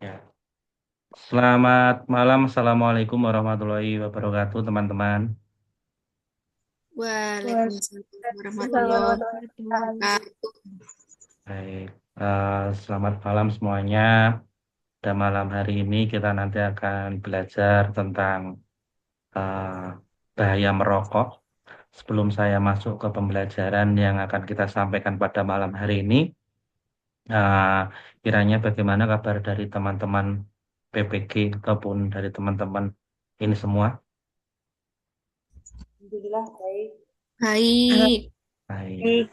Ya. Selamat malam, Assalamualaikum warahmatullahi wabarakatuh, teman-teman. Waalaikumsalam Assalamualaikum warahmatullahi warahmatullahi wabarakatuh. wabarakatuh. Baik, selamat malam semuanya. Dan malam hari ini kita nanti akan belajar tentang eh, bahaya merokok. Sebelum saya masuk ke pembelajaran yang akan kita sampaikan pada malam hari ini, eh, kiranya bagaimana kabar dari teman-teman PPG ataupun dari teman-teman ini semua? Alhamdulillah baik. Baik, Baik, Baik.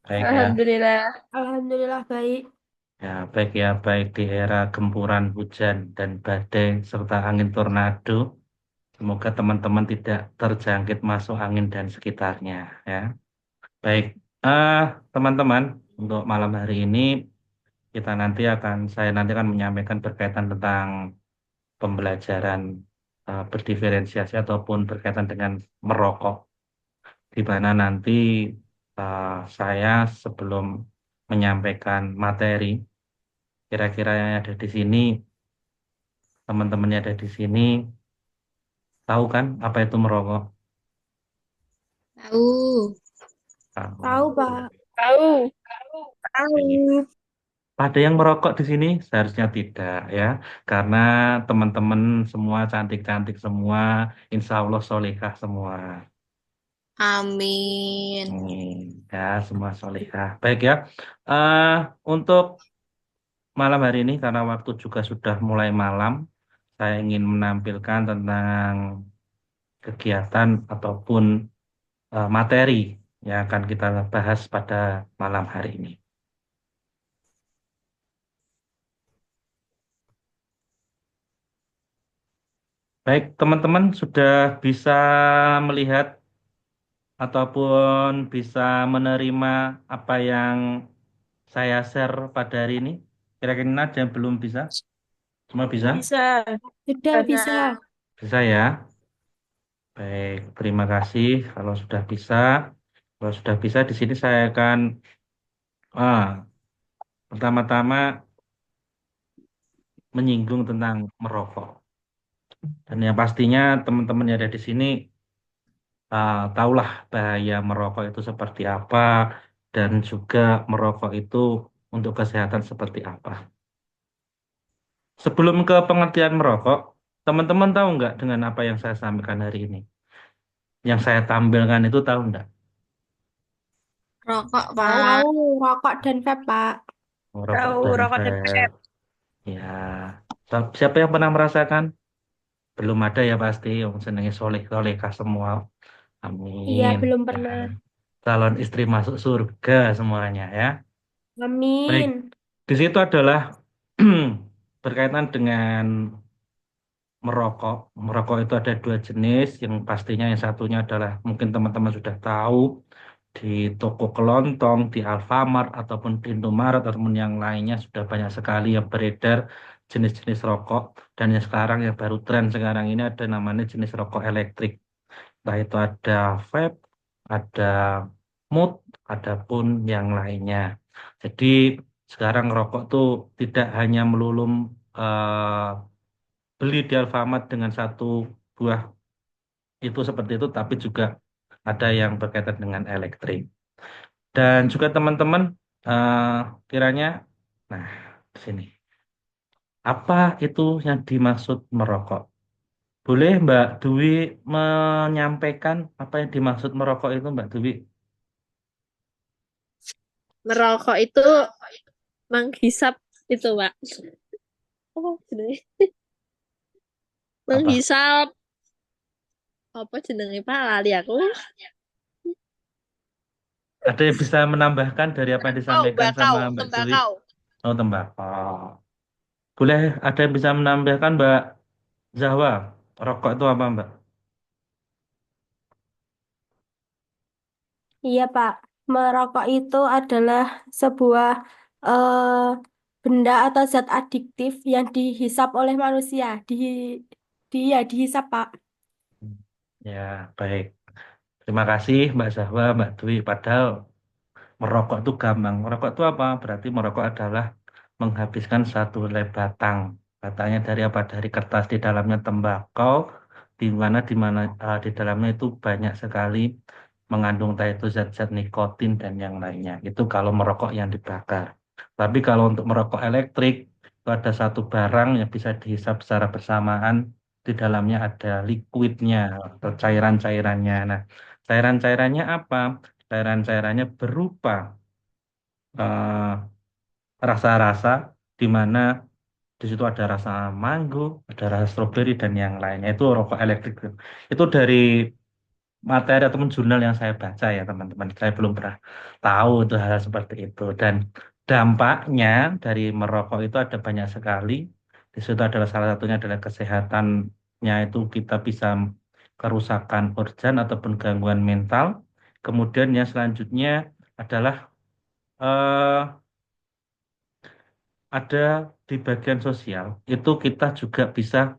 baik ya. Alhamdulillah. Alhamdulillah baik. Ya, baik di era gempuran hujan dan badai serta angin tornado. Semoga teman-teman tidak terjangkit masuk angin dan sekitarnya, ya. Baik, ah teman-teman, untuk malam hari ini saya nanti akan menyampaikan berkaitan tentang pembelajaran berdiferensiasi ataupun berkaitan dengan merokok, di mana nanti ah, saya sebelum menyampaikan materi, kira-kira yang ada di sini teman-temannya ada di sini tahu kan apa itu merokok? tahu. Tahu, Tahu. Pak. Tahu. Baik. Tahu. Ada yang merokok di sini? Seharusnya tidak ya, karena teman-teman semua cantik-cantik semua, insya Allah solehah semua. Amin. Ya, semua solehah. Baik ya. Eh untuk malam hari ini karena waktu juga sudah mulai malam, saya ingin menampilkan tentang kegiatan ataupun materi yang akan kita bahas pada malam hari ini. Baik, teman-teman sudah bisa melihat ataupun bisa menerima apa yang saya share pada hari ini. Kira-kira ada yang belum bisa? Semua bisa? Bisa. Sudah bisa. Bisa ya? Baik, terima kasih kalau sudah bisa. Kalau sudah bisa, di sini saya akan pertama-tama menyinggung tentang merokok. Dan yang pastinya teman-teman yang ada di sini tahulah bahaya merokok itu seperti apa dan juga merokok itu untuk kesehatan seperti apa. Sebelum ke pengertian merokok, teman-teman tahu nggak dengan apa yang saya sampaikan hari ini? Yang saya tampilkan itu tahu nggak? Rokok, Tahu, Pak. tahu. Rokok dan vape, Pak. Merokok Tahu dan rokok dan vape. vape. Ya, siapa yang pernah merasakan? Belum ada ya pasti, yang senangnya soleh-solehkah semua. Iya, Amin. belum Ya, pernah. calon istri masuk surga semuanya ya. Baik, Amin. di situ adalah berkaitan dengan merokok. Merokok itu ada dua jenis, yang pastinya yang satunya adalah mungkin teman-teman sudah tahu di toko kelontong, di Alfamart ataupun di Indomaret ataupun yang lainnya sudah banyak sekali yang beredar jenis-jenis rokok. Dan yang sekarang yang baru tren sekarang ini ada namanya jenis rokok elektrik. Entah itu ada vape, ada mood, adapun yang lainnya. Jadi sekarang rokok tuh tidak hanya melulu beli di Alfamart dengan satu buah itu seperti itu, tapi juga ada yang berkaitan dengan elektrik. Dan juga teman-teman eh, kiranya, nah di sini, apa itu yang dimaksud merokok? Boleh Mbak Dwi menyampaikan apa yang dimaksud merokok itu Mbak Dwi? Merokok itu menghisap itu, Pak. Apa jenenge? Apa? Menghisap apa jenenge, Pak? Lali aku. Ada yang bisa menambahkan dari apa yang Oh, disampaikan bakau, sama Mbak Dwi? tembakau. Oh, tembakau. Boleh ada yang bisa menambahkan Mbak Zahwa? Rokok itu apa Mbak? Iya, Pak. Merokok itu adalah sebuah eh, benda atau zat adiktif yang dihisap oleh manusia. Dia dihisap, Pak. Ya, baik. Terima kasih Mbak Zahwa, Mbak Dwi. Padahal merokok itu gampang. Merokok itu apa? Berarti merokok adalah menghabiskan satu helai batang Batangnya dari apa? Dari kertas, di dalamnya tembakau, di mana di dalamnya itu banyak sekali mengandung entah itu zat-zat nikotin dan yang lainnya. Itu kalau merokok yang dibakar. Tapi kalau untuk merokok elektrik, itu ada satu barang yang bisa dihisap secara bersamaan. Di dalamnya ada liquidnya atau cairan-cairannya. Nah, cairan-cairannya apa? Cairan-cairannya berupa eh, rasa-rasa, di mana di situ ada rasa mango, ada rasa stroberi dan yang lainnya. Itu rokok elektrik. Itu dari materi ataupun jurnal yang saya baca ya teman-teman. Saya belum pernah tahu itu hal seperti itu. Dan dampaknya dari merokok itu ada banyak sekali. Di situ adalah salah satunya adalah kesehatannya itu kita bisa kerusakan organ ataupun gangguan mental. Kemudian yang selanjutnya adalah eh, ada di bagian sosial itu kita juga bisa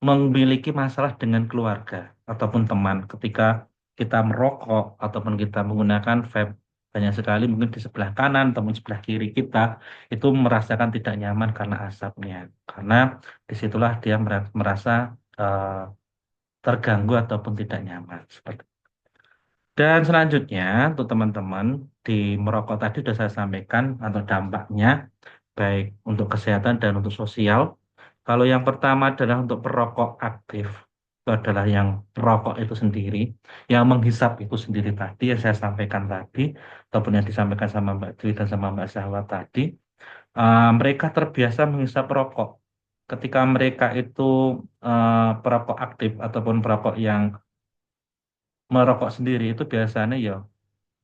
memiliki masalah dengan keluarga ataupun teman ketika kita merokok ataupun kita menggunakan vape, banyak sekali mungkin di sebelah kanan ataupun sebelah kiri kita itu merasakan tidak nyaman karena asapnya, karena disitulah dia merasa eh, terganggu ataupun tidak nyaman seperti. Dan selanjutnya untuk teman-teman, di merokok tadi sudah saya sampaikan atau dampaknya baik untuk kesehatan dan untuk sosial. Kalau yang pertama adalah untuk perokok aktif, itu adalah yang perokok itu sendiri, yang menghisap itu sendiri tadi yang saya sampaikan tadi, ataupun yang disampaikan sama Mbak Dwi dan sama Mbak Zahwa tadi. Mereka terbiasa menghisap rokok. Ketika mereka itu perokok aktif ataupun perokok yang merokok sendiri itu biasanya ya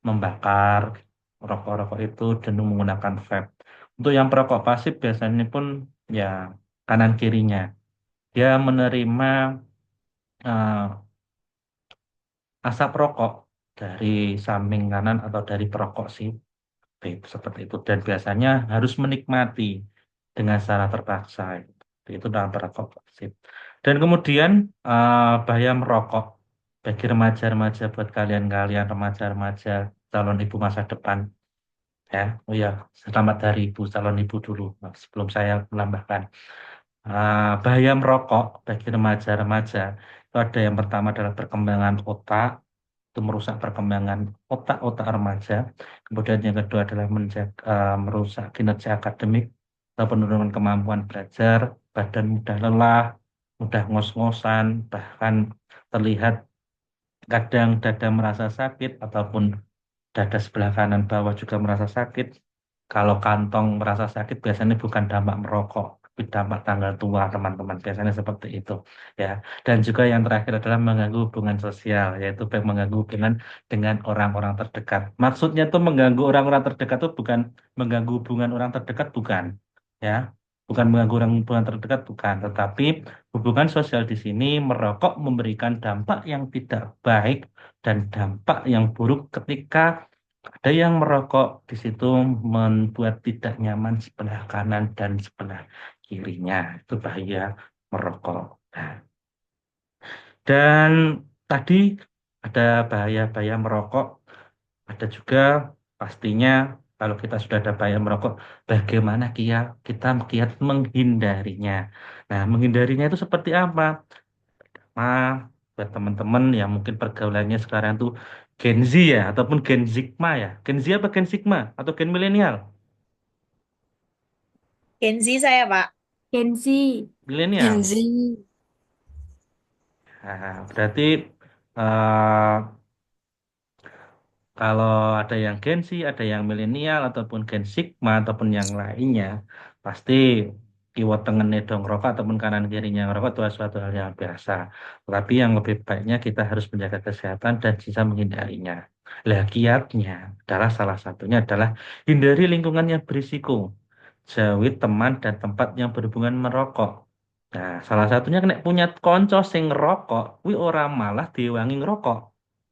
membakar rokok-rokok itu dan menggunakan vape. Untuk yang perokok pasif biasanya pun ya kanan kirinya. Dia menerima eh, asap rokok dari samping kanan atau dari perokok si vape seperti itu. Dan biasanya harus menikmati dengan secara terpaksa. Itu dalam perokok pasif. Dan kemudian bahaya merokok bagi remaja-remaja, buat kalian-kalian remaja-remaja calon ibu masa depan. Ya, oh ya, selamat hari ibu, calon ibu dulu, sebelum saya menambahkan. Bahaya merokok bagi remaja-remaja itu ada yang pertama adalah perkembangan otak, itu merusak perkembangan otak-otak remaja. Kemudian yang kedua adalah merusak kinerja akademik atau penurunan kemampuan belajar, badan mudah lelah, mudah ngos-ngosan, bahkan terlihat kadang dada merasa sakit ataupun dada sebelah kanan bawah juga merasa sakit. Kalau kantong merasa sakit biasanya bukan dampak merokok, tapi dampak tanggal tua teman-teman. Biasanya seperti itu ya. Dan juga yang terakhir adalah mengganggu hubungan sosial, yaitu mengganggu hubungan dengan orang-orang terdekat. Maksudnya tuh mengganggu orang-orang terdekat tuh bukan mengganggu hubungan orang terdekat, bukan ya. Bukan mengganggu orang hubungan terdekat, bukan. Tetapi hubungan sosial di sini merokok memberikan dampak yang tidak baik dan dampak yang buruk ketika ada yang merokok di situ membuat tidak nyaman sebelah kanan dan sebelah kirinya. Itu bahaya merokok. Nah, dan tadi ada bahaya-bahaya merokok, ada juga pastinya kalau kita sudah ada bahaya merokok, bagaimana kita kiat menghindarinya. Nah, menghindarinya itu seperti apa? Nah, buat teman-teman yang mungkin pergaulannya sekarang tuh Gen Z ya, ataupun Gen Sigma ya. Gen Z apa Gen Sigma? Atau Gen milenial? Gen Z saya, Pak. Gen Z. Gen Milenial. Z. Nah, berarti eh, kalau ada yang Gen Z, ada yang milenial, ataupun Gen Sigma, ataupun yang lainnya, pasti kiwa tengennya dong rokok ataupun kanan kirinya rokok itu suatu hal yang biasa. Tapi yang lebih baiknya kita harus menjaga kesehatan dan bisa menghindarinya. Lah kiatnya adalah salah satunya adalah hindari lingkungan yang berisiko. Jauhi teman dan tempat yang berhubungan merokok. Nah, salah satunya kena punya konco sing ngerokok, wi ora malah diwangi ngerokok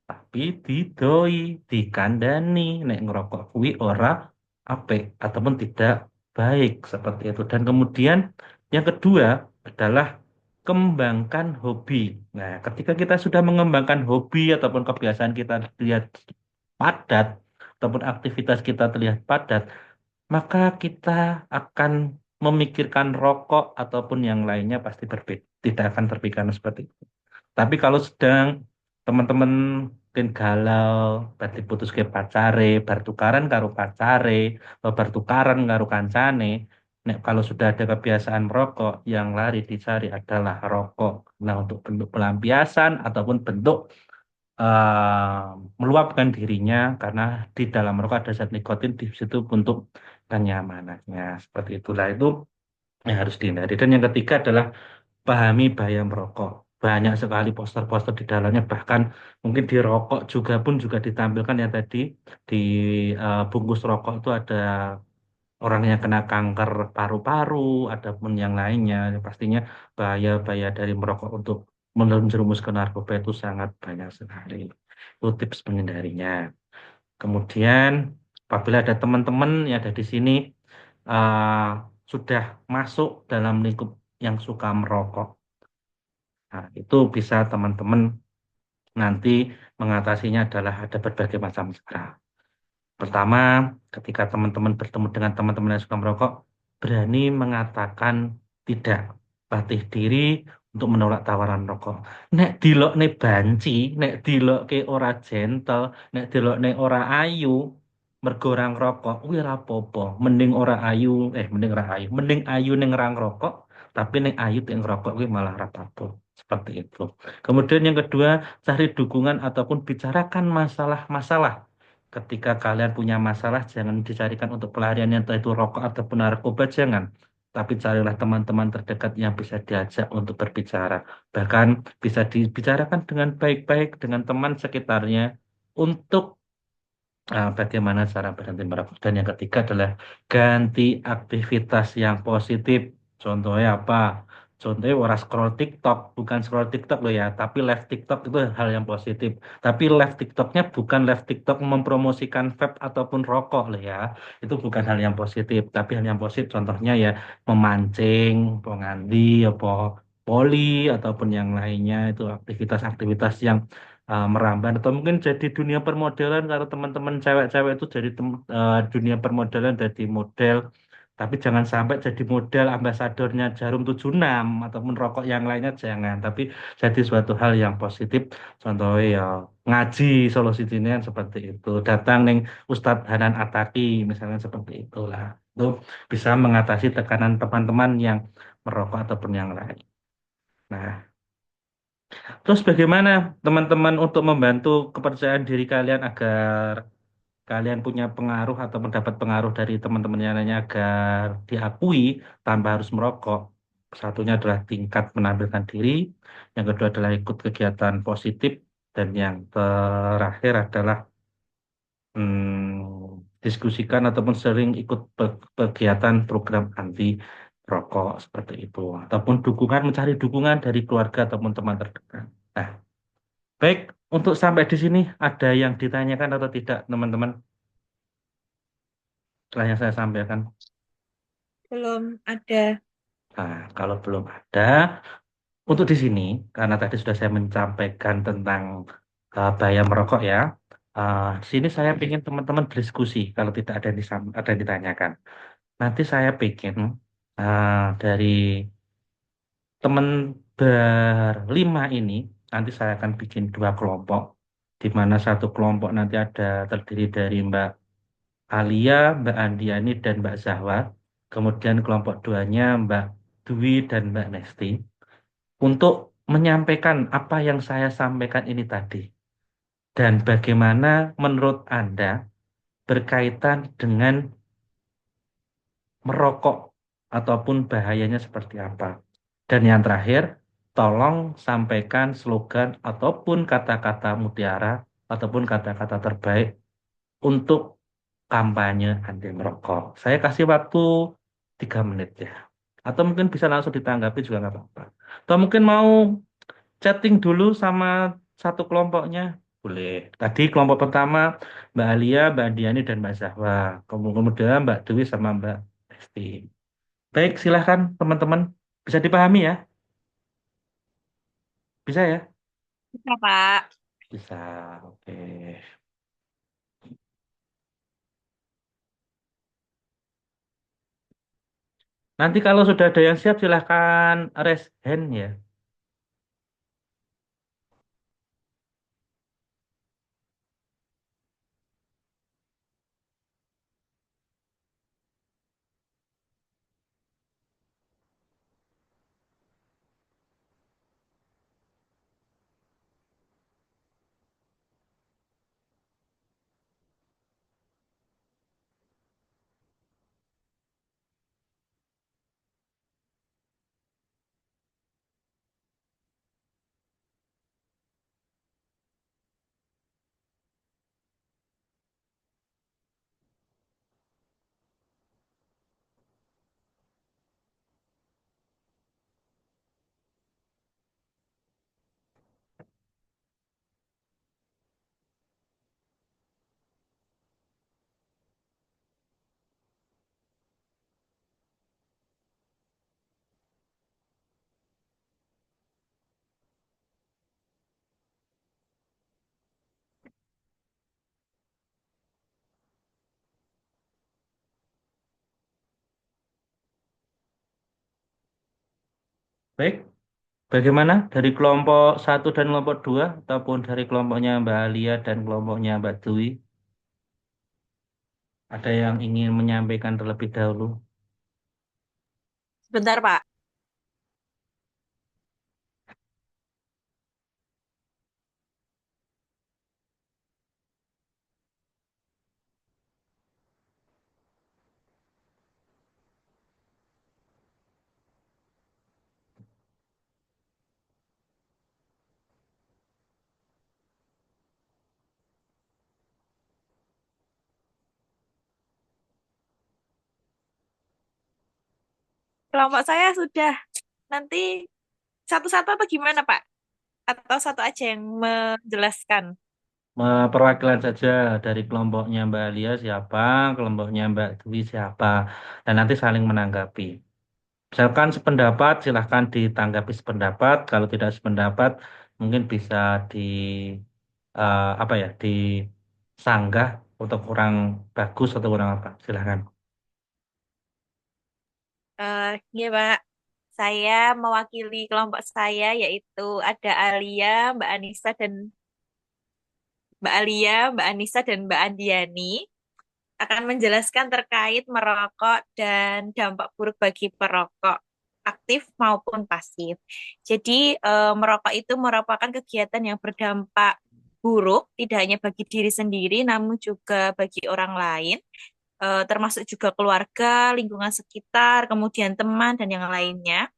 tapi didoi, dikandani nek ngerokok kuwi ora apik ataupun tidak baik seperti itu. Dan kemudian yang kedua adalah kembangkan hobi. Nah, ketika kita sudah mengembangkan hobi ataupun kebiasaan kita lihat padat ataupun aktivitas kita terlihat padat, maka kita akan memikirkan rokok ataupun yang lainnya pasti berbeda, tidak akan terpikirkan seperti itu. Tapi kalau sedang teman-teman mungkin galau, berarti putus ke pacare, bertukaran karo pacare, atau bertukaran karo kancane, nek kalau sudah ada kebiasaan merokok, yang lari dicari adalah rokok. Nah, untuk bentuk pelampiasan ataupun bentuk meluapkan dirinya karena di dalam rokok ada zat nikotin di situ untuk kenyamanannya. Seperti itulah itu yang harus dihindari. Dan yang ketiga adalah pahami bahaya merokok. Banyak sekali poster-poster di dalamnya, bahkan mungkin di rokok juga pun juga ditampilkan ya tadi di bungkus rokok itu ada orang yang kena kanker paru-paru, ataupun yang lainnya. Pastinya bahaya-bahaya dari merokok untuk menjerumus ke narkoba itu sangat banyak sekali. Itu tips menghindarinya. Kemudian apabila ada teman-teman yang ada di sini uh, sudah masuk dalam lingkup yang suka merokok, nah, itu bisa teman-teman nanti mengatasinya adalah ada berbagai macam cara. Pertama, ketika teman-teman bertemu dengan teman-teman yang suka merokok, berani mengatakan tidak. Latih diri untuk menolak tawaran rokok. Nek dilok ne banci, nek dilok ke ora gentle, nek dilok ne ora ayu, mergo orang rokok, wih rapopo. Mending ora ayu, mending ora ayu. Mending ayu neng rang rokok, tapi neng ayu neng rokok, wih malah rapopo. Seperti itu. Kemudian yang kedua, cari dukungan ataupun bicarakan masalah-masalah. Ketika kalian punya masalah, jangan dicarikan untuk pelarian entah itu rokok ataupun narkoba, jangan. Tapi carilah teman-teman terdekat yang bisa diajak untuk berbicara. Bahkan bisa dibicarakan dengan baik-baik dengan teman sekitarnya untuk bagaimana cara berhenti merokok. Dan yang ketiga adalah ganti aktivitas yang positif. Contohnya apa? Contohnya orang scroll TikTok, bukan scroll TikTok loh ya, tapi live TikTok itu hal yang positif. Tapi live TikToknya bukan live TikTok mempromosikan vape ataupun rokok loh ya. Itu bukan hal yang positif, tapi hal yang positif contohnya ya memancing, pengandi, apa poli ataupun yang lainnya itu aktivitas-aktivitas yang merambah atau mungkin jadi dunia permodelan kalau teman-teman cewek-cewek itu jadi dunia permodelan jadi model, tapi jangan sampai jadi model ambasadornya Jarum 76 ataupun rokok yang lainnya, jangan, tapi jadi suatu hal yang positif. Contohnya ya ngaji solusi dinian seperti itu, datang neng Ustadz Hanan Ataki misalnya, seperti itulah. Itu bisa mengatasi tekanan teman-teman yang merokok ataupun yang lain. Nah, terus bagaimana teman-teman untuk membantu kepercayaan diri kalian agar kalian punya pengaruh atau mendapat pengaruh dari teman-teman yang lainnya agar diakui tanpa harus merokok? Satunya adalah tingkat menampilkan diri, yang kedua adalah ikut kegiatan positif, dan yang terakhir adalah diskusikan ataupun sering ikut kegiatan program anti rokok seperti itu, ataupun dukungan, mencari dukungan dari keluarga ataupun teman terdekat. Nah, baik, untuk sampai di sini ada yang ditanyakan atau tidak, teman-teman? Setelah yang saya sampaikan. Belum ada. Nah, kalau belum ada, untuk di sini, karena tadi sudah saya menyampaikan tentang bahaya merokok ya, di sini saya ingin teman-teman berdiskusi kalau tidak ada yang ada yang ditanyakan. Nanti saya bikin dari teman berlima ini, nanti saya akan bikin dua kelompok, di mana satu kelompok nanti ada terdiri dari Mbak Alia, Mbak Andiani, dan Mbak Zahwa. Kemudian kelompok duanya Mbak Dwi dan Mbak Nesti. Untuk menyampaikan apa yang saya sampaikan ini tadi. Dan bagaimana menurut Anda berkaitan dengan merokok ataupun bahayanya seperti apa. Dan yang terakhir, tolong sampaikan slogan ataupun kata-kata mutiara ataupun kata-kata terbaik untuk kampanye anti merokok. Saya kasih waktu 3 menit ya. Atau mungkin bisa langsung ditanggapi juga nggak apa-apa. Atau mungkin mau chatting dulu sama satu kelompoknya. Boleh. Tadi kelompok pertama Mbak Alia, Mbak Diani, dan Mbak Zahwa. Kemudian Mbak Dewi sama Mbak Esti. Baik, silahkan teman-teman. Bisa dipahami ya? Bisa ya? Bisa, Pak. Bisa. Oke. Nanti kalau sudah ada yang siap silahkan raise hand ya. Baik, bagaimana dari kelompok satu dan kelompok dua ataupun dari kelompoknya Mbak Alia dan kelompoknya Mbak Dwi? Ada yang ingin menyampaikan terlebih dahulu? Sebentar, Pak. Kelompok saya sudah. Nanti satu-satu apa gimana, Pak? Atau satu aja yang menjelaskan? Perwakilan saja dari kelompoknya Mbak Alia siapa, kelompoknya Mbak Dwi siapa, dan nanti saling menanggapi. Misalkan sependapat, silahkan ditanggapi sependapat. Kalau tidak sependapat, mungkin bisa di apa ya, disanggah untuk kurang bagus atau kurang apa. Silahkan. Iya, Pak. Saya mewakili kelompok saya, yaitu ada Mbak Anissa, dan Mbak Anissa dan Mbak Andiani akan menjelaskan terkait merokok dan dampak buruk bagi perokok aktif maupun pasif. Jadi, merokok itu merupakan kegiatan yang berdampak buruk tidak hanya bagi diri sendiri, namun juga bagi orang lain, termasuk juga keluarga, lingkungan sekitar, kemudian teman dan yang lainnya,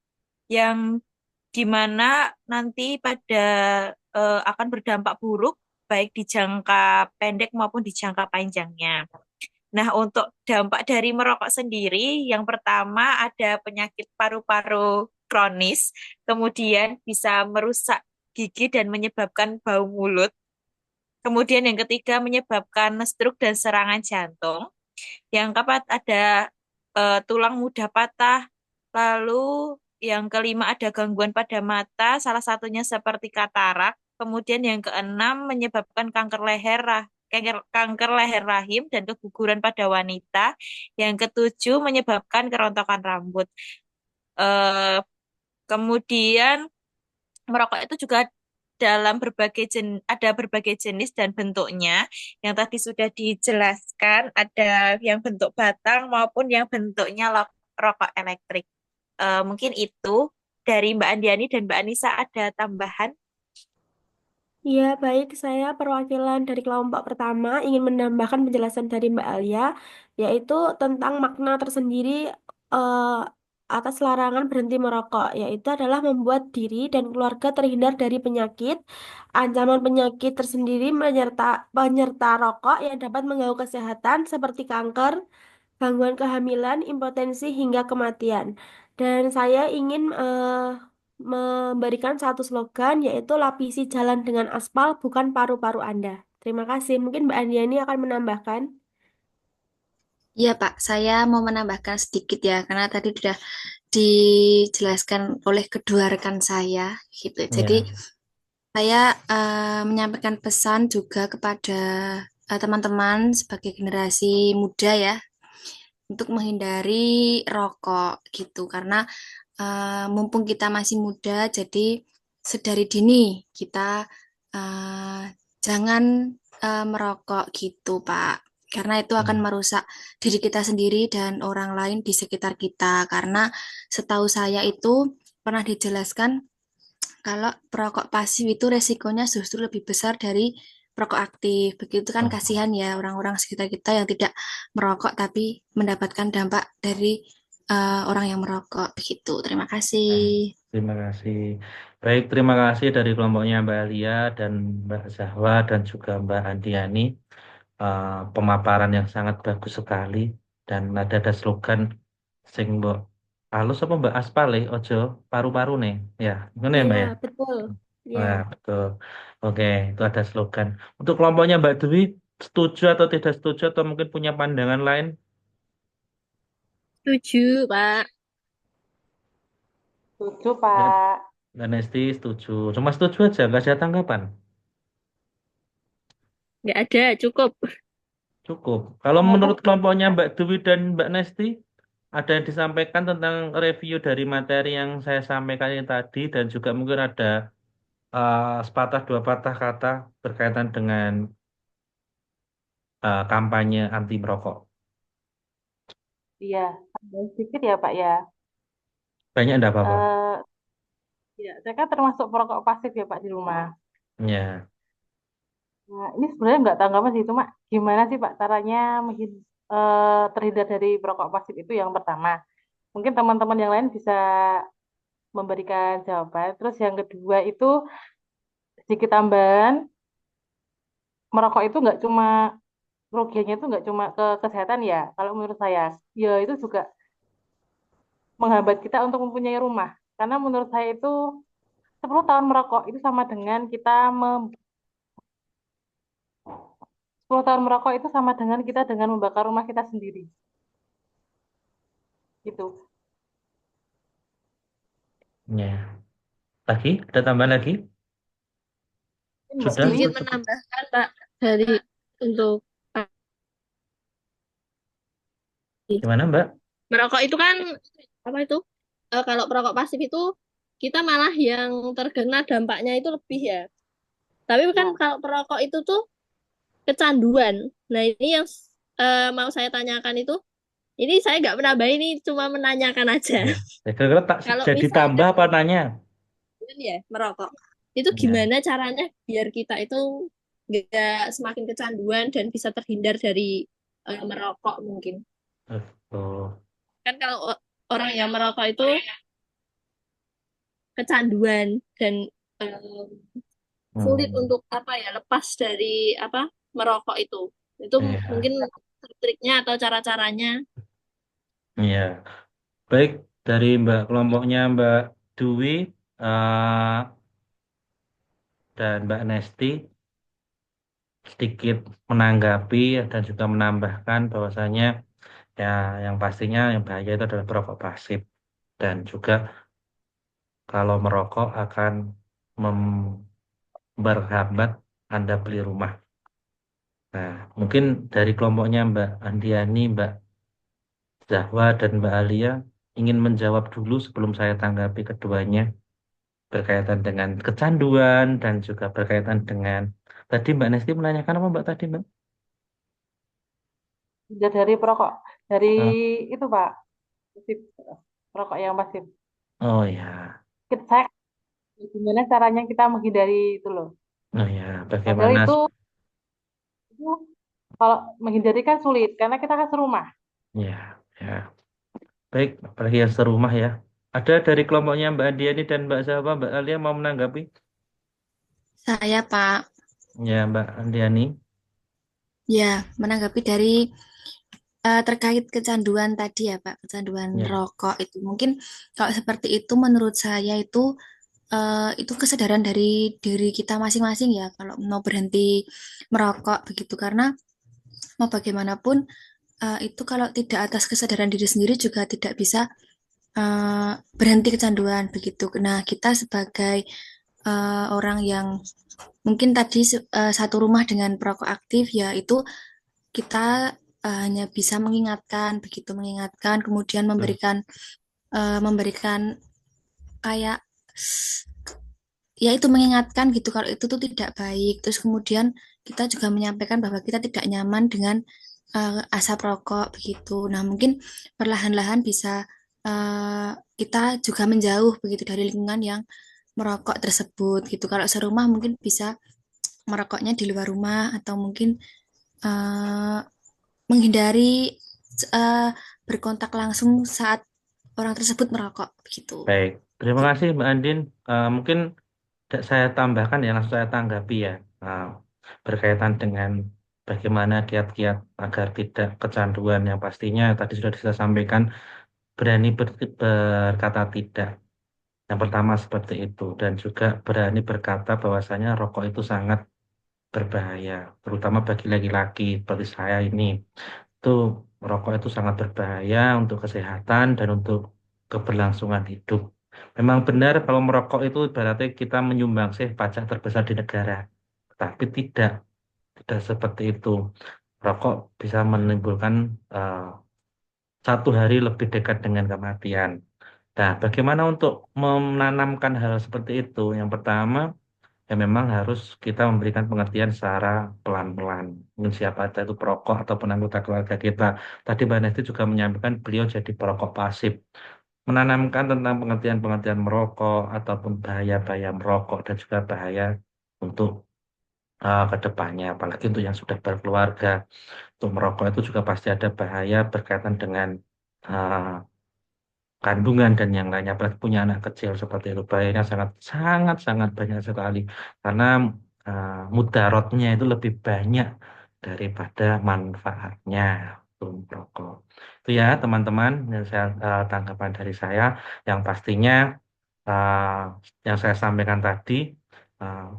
yang dimana nanti pada akan berdampak buruk baik di jangka pendek maupun di jangka panjangnya. Nah, untuk dampak dari merokok sendiri, yang pertama ada penyakit paru-paru kronis, kemudian bisa merusak gigi dan menyebabkan bau mulut. Kemudian yang ketiga menyebabkan stroke dan serangan jantung. Yang keempat ada tulang mudah patah. Lalu yang kelima ada gangguan pada mata, salah satunya seperti katarak. Kemudian yang keenam menyebabkan kanker leher rahim dan keguguran pada wanita. Yang ketujuh menyebabkan kerontokan rambut. Eh, Kemudian merokok itu juga ada berbagai jenis dan bentuknya. Yang tadi sudah dijelaskan, ada yang bentuk batang maupun yang bentuknya rokok elektrik. Mungkin itu dari Mbak Andiani dan Mbak Anissa ada tambahan. Ya, baik. Saya perwakilan dari kelompok pertama ingin menambahkan penjelasan dari Mbak Alia, yaitu tentang makna tersendiri eh, atas larangan berhenti merokok, yaitu adalah membuat diri dan keluarga terhindar dari penyakit, ancaman penyakit tersendiri penyerta rokok yang dapat mengganggu kesehatan seperti kanker, gangguan kehamilan, impotensi, hingga kematian. Dan saya ingin memberikan satu slogan, yaitu lapisi jalan dengan aspal, bukan paru-paru Anda. Terima kasih. Mungkin Mbak Andiani akan menambahkan. Iya, Pak. Saya mau menambahkan sedikit ya, karena tadi sudah dijelaskan oleh kedua rekan saya, gitu. Jadi, Ya, saya menyampaikan pesan juga kepada teman-teman sebagai generasi muda ya. untuk menghindari rokok gitu. Karena mumpung kita masih muda, jadi sedari dini kita eh, jangan merokok gitu, Pak. Karena itu akan Hmm. merusak diri kita sendiri dan orang lain di sekitar kita. Karena setahu saya itu pernah dijelaskan kalau perokok pasif itu resikonya justru lebih besar dari perokok aktif. Begitu kan Oh, kasihan ya orang-orang sekitar kita yang tidak merokok tapi mendapatkan dampak dari orang yang merokok. Begitu. Terima kasih. nah, terima kasih. Baik, terima kasih dari kelompoknya Mbak Alia dan Mbak Zahwa dan juga Mbak Andiani. Pemaparan yang sangat bagus sekali dan ada slogan sing mbok halus apa Mbak aspal ojo paru-paru nih ya gimana ya Iya, Mbak ya. betul. Iya. Nah, betul. Oke, itu ada slogan. Untuk kelompoknya Mbak Dwi, setuju atau tidak setuju atau mungkin punya pandangan lain? Setuju, Pak. Setuju, Mbak Pak. Mbak Nesti setuju. Cuma setuju aja, nggak ada tanggapan. Nggak ada, cukup. Cukup. Kalau Tanggapan menurut kelompoknya Mbak Dwi dan Mbak Nesti, ada yang disampaikan tentang review dari materi yang saya sampaikan ini tadi dan juga mungkin ada sepatah dua patah kata berkaitan dengan kampanye anti merokok. iya, tambahan sedikit ya, Pak ya. Banyak enggak apa-apa? Eh, ya, saya kan termasuk perokok pasif ya, Pak, di rumah. Ya. Nah, ini sebenarnya nggak tanggapan sih, cuma gimana sih, Pak, caranya terhindar dari perokok pasif itu yang pertama. Mungkin teman-teman yang lain bisa memberikan jawaban. Terus yang kedua itu sedikit tambahan, merokok itu nggak cuma kerugiannya itu nggak cuma ke kesehatan ya. Kalau menurut saya, ya itu juga menghambat kita untuk mempunyai rumah. Karena menurut saya itu 10 tahun merokok itu sama dengan 10 tahun merokok itu sama dengan kita dengan membakar rumah kita sendiri. Gitu. Ya. Lagi? Ada tambahan lagi? Mbak Sudah? Dwi, Sedikit Cukup? menambahkan, Pak, dari untuk Gimana Mbak? merokok itu kan apa itu? Kalau perokok pasif itu kita malah yang terkena dampaknya itu lebih ya. Tapi kan ya, kalau perokok itu tuh kecanduan. Nah, ini yang mau saya tanyakan itu, ini saya nggak menambah ini, cuma menanyakan aja. Ya. Saya kira tak Kalau jadi tambah misalkan apa nanya? ya merokok, itu Ya. gimana caranya biar kita itu nggak semakin kecanduan dan bisa terhindar dari merokok mungkin. Oh. Kan kalau orang yang merokok itu kecanduan dan eh, sulit Hmm. untuk apa ya lepas dari apa merokok itu. Itu Ya. mungkin triknya atau cara-caranya. Ya. Baik, dari Mbak kelompoknya Mbak Dwi eh, dan Mbak Nesti sedikit menanggapi dan juga menambahkan bahwasanya ya yang pastinya yang bahaya itu adalah perokok pasif dan juga kalau merokok akan berhambat Anda beli rumah. Nah, mungkin dari kelompoknya Mbak Andiani, Mbak Zahwa, dan Mbak Alia ingin menjawab dulu sebelum saya tanggapi keduanya berkaitan dengan kecanduan dan juga berkaitan dengan tadi Mbak Nesti menanyakan apa Mbak tadi Mbak? tidak dari perokok, dari Oh, itu Pak, pasif, perokok yang pasif. oh ya, Saya gimana caranya kita menghindari itu loh. oh ya, Padahal bagaimana? itu kalau menghindari kan sulit karena kita kan serumah. Ya, ya. Baik, apalagi yang serumah ya. Ada dari kelompoknya Mbak Andiani dan Mbak Zahwa, Mbak Alia mau menanggapi? Saya, Pak, Ya, Mbak Andiani. ya menanggapi dari terkait kecanduan tadi ya, Pak, kecanduan Ya, rokok itu. Mungkin kalau seperti itu menurut saya itu kesadaran dari diri kita masing-masing ya kalau mau berhenti merokok begitu karena mau bagaimanapun itu kalau tidak atas kesadaran diri sendiri juga tidak bisa berhenti kecanduan begitu. Nah, kita sebagai orang yang mungkin tadi satu rumah dengan perokok aktif ya itu kita hanya bisa mengingatkan, begitu mengingatkan, kemudian Betul. memberikan kayak ya itu mengingatkan gitu kalau itu tuh tidak baik. Terus kemudian kita juga menyampaikan bahwa kita tidak nyaman dengan asap rokok begitu. Nah, mungkin perlahan-lahan bisa uh, kita juga menjauh begitu dari lingkungan yang merokok tersebut gitu. Kalau serumah mungkin bisa merokoknya di luar rumah atau mungkin uh, menghindari uh, berkontak langsung saat orang tersebut merokok begitu. Baik, terima kasih Mbak Andin. Mungkin saya tambahkan ya, langsung saya tanggapi ya, uh, berkaitan dengan bagaimana kiat-kiat agar tidak kecanduan yang pastinya tadi sudah saya sampaikan, berani berkata tidak. Yang pertama seperti itu, dan juga berani berkata bahwasanya rokok itu sangat berbahaya, terutama bagi laki-laki seperti saya ini. Itu merokok itu sangat berbahaya untuk kesehatan dan untuk keberlangsungan hidup. Memang benar kalau merokok itu berarti kita menyumbangsi pajak terbesar di negara. Tapi tidak seperti itu. Rokok bisa menimbulkan eh, 1 hari lebih dekat dengan kematian. Nah, bagaimana untuk menanamkan hal seperti itu? Yang pertama, ya memang harus kita memberikan pengertian secara pelan-pelan. Mungkin siapa ada itu perokok ataupun anggota keluarga kita. Tadi Mbak Nesti juga menyampaikan beliau jadi perokok pasif. Menanamkan tentang pengertian-pengertian merokok ataupun bahaya-bahaya merokok dan juga bahaya untuk ke depannya. Apalagi untuk yang sudah berkeluarga. Untuk merokok itu juga pasti ada bahaya berkaitan dengan uh, kandungan dan yang lainnya, apalagi punya anak kecil seperti itu, bahayanya sangat sangat sangat banyak sekali karena mudaratnya itu lebih banyak daripada manfaatnya untuk rokok. Itu ya teman-teman yang saya tanggapan dari saya, yang pastinya uh, yang saya sampaikan tadi, uh,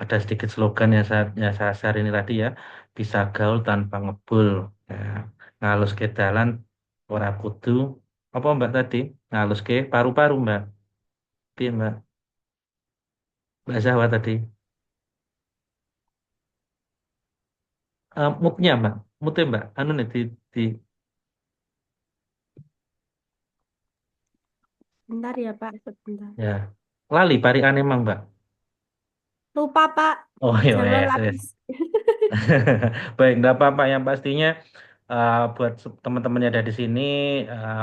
ada sedikit slogan yang saya share ini tadi ya, bisa gaul tanpa ngebul, ya. Ngalus ke dalan ora kudu apa Mbak tadi, ngalus ke paru-paru Mbak. Iya Mbak Zahwa tadi. Moodnya Mbak, moodnya Mbak anu nih di Bentar ya Pak, sebentar. ya lali pari aneh Mang Mbak. Lupa Pak, Oh iya jangan yes, lagi. yes. Baik, nggak apa-apa. Yang pastinya buat teman-teman yang ada di sini,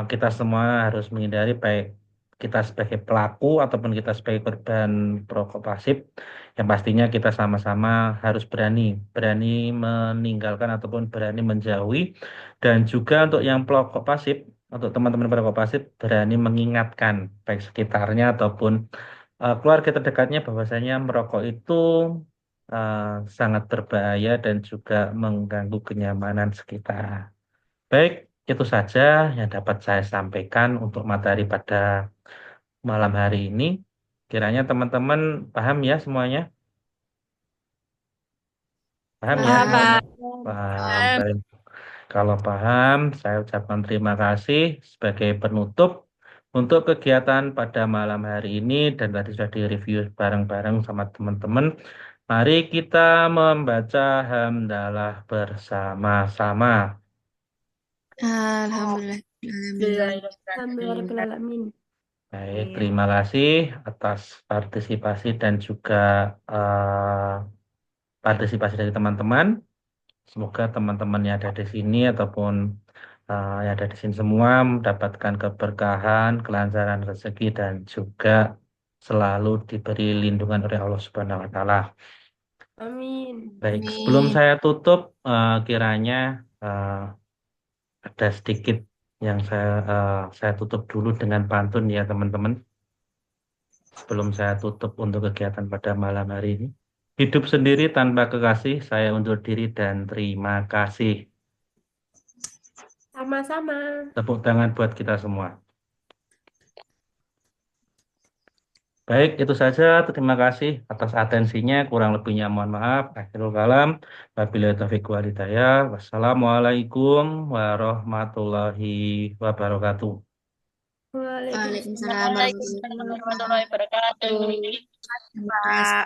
kita semua harus menghindari baik kita sebagai pelaku ataupun kita sebagai korban perokok pasif. Yang pastinya kita sama-sama harus berani, berani meninggalkan ataupun berani menjauhi. Dan juga untuk yang perokok pasif, untuk teman-teman perokok pasif, berani mengingatkan baik sekitarnya ataupun keluarga terdekatnya bahwasanya merokok itu eh, sangat berbahaya dan juga mengganggu kenyamanan sekitar. Baik, itu saja yang dapat saya sampaikan untuk materi pada malam hari ini. Kiranya teman-teman paham ya semuanya? Paham ya Paham, semuanya? Pak. Paham. Paham. Baik. Kalau paham, saya ucapkan terima kasih sebagai penutup untuk kegiatan pada malam hari ini dan tadi sudah direview bareng-bareng sama teman-teman. Mari kita membaca hamdalah bersama-sama. Alhamdulillah. Alhamdulillahirobbilalamin. Baik, terima kasih atas partisipasi dan juga eh, partisipasi dari teman-teman. Semoga teman-teman yang ada di sini ataupun yang ada di sini semua mendapatkan keberkahan, kelancaran rezeki dan juga selalu diberi lindungan oleh Allah Subhanahu wa taala. Amin. Baik, sebelum Amin. saya tutup kiranya eh, ada sedikit yang saya tutup dulu dengan pantun ya teman-teman. Sebelum saya tutup untuk kegiatan pada malam hari ini. Hidup sendiri tanpa kekasih, saya undur diri dan terima kasih. Sama-sama. Tepuk tangan buat kita semua. Baik, itu saja. Terima kasih atas atensinya. Kurang lebihnya mohon maaf. Akhirul kalam. Wabillahi taufiq wal hidayah. Wassalamualaikum warahmatullahi wabarakatuh. Waalaikumsalam. Waalaikumsalam warahmatullahi Waalaikumsalam warahmatullahi wabarakatuh. wabarakatuh. Pak.